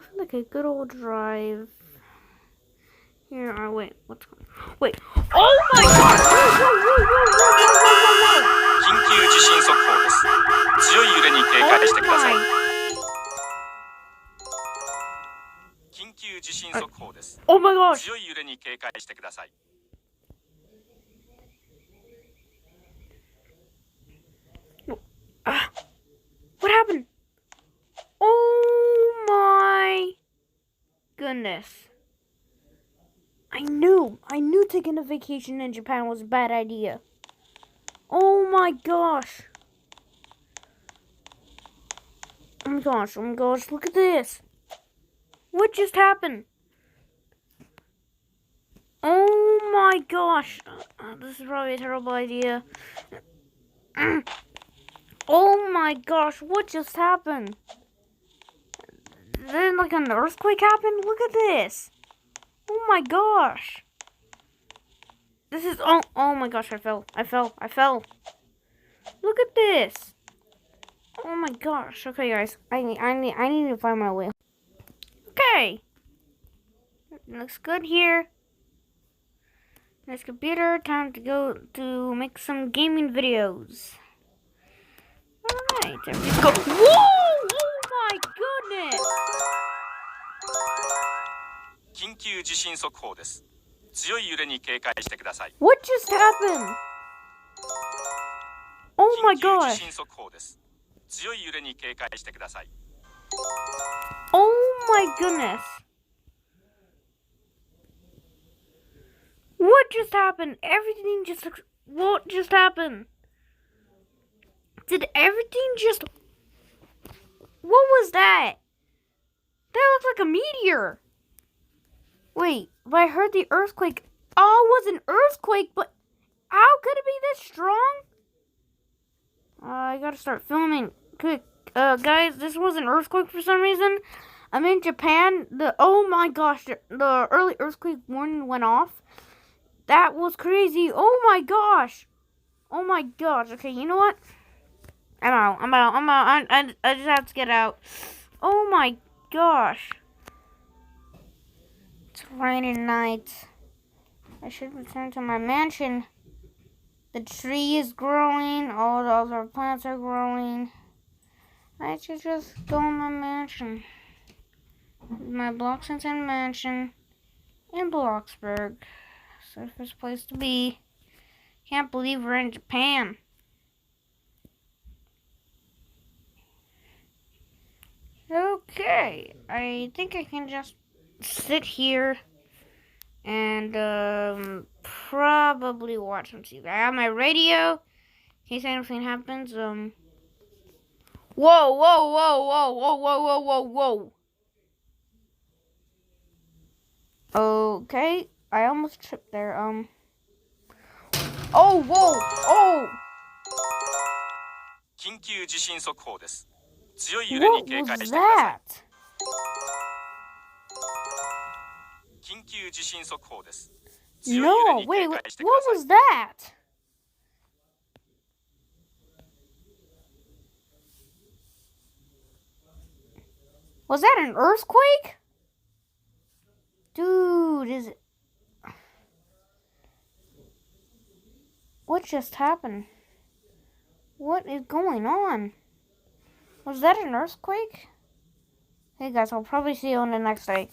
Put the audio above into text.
looks like a good old drive. Here, oh wait, what's going on? Wait, oh my god! Whoa! 緊急地震速報です。強い揺れに警戒してください。緊急地震速報です。Oh my gosh! 強い揺れに警戒してください。What happened? Oh my goodness. I knew taking a vacation in Japan was a bad idea. Oh my gosh. Oh my gosh, look at this. What just happened? Oh my gosh. This is probably a terrible idea. Oh my gosh, what just happened? Then like an earthquake happened? Look at this. Oh my gosh. This is oh my gosh, I fell. Look at this. Oh my gosh. Okay guys, I need to find my way. Okay. Looks good here. Nice computer, time to go to make some gaming videos. Alright, there we go. Whoa! Oh my goodness! 緊急地震速報です。強い揺れに警戒してください。What just happened? Oh my 緊急 gosh! 地震速報です。強い揺れに警戒してください。Oh my goodness! What just happened? Everything just looks. What just happened? Did everything just. What was that? That looked like a meteor. Wait, but I heard the earthquake. Oh, it was an earthquake, but how could it be this strong? I gotta start filming. Quick, guys, this was an earthquake for some reason. I'm in Japan. Oh my gosh, the early earthquake warning went off. That was crazy. Oh my gosh. Oh my gosh. Okay, you know what? I'm out. I just have to get out. Oh my gosh. It's Friday night. I should return to my mansion. The tree is growing. All the other plants are growing. I should just go in my mansion. My Bloxington mansion in Bloxburg. Safest place to be. Can't believe we're in Japan. Okay, I think I can just sit here and probably watch some TV. I have my radio in case anything happens. Whoa. Okay, I almost tripped there. Oh. 緊急地震速報です。強い揺れに警戒してください。緊急地震速報です。強い揺れに警戒してください。 What was that? Was that an earthquake? Dude, is it? What just happened? What is going on? Was that an earthquake? Hey guys, I'll probably see you on the next day.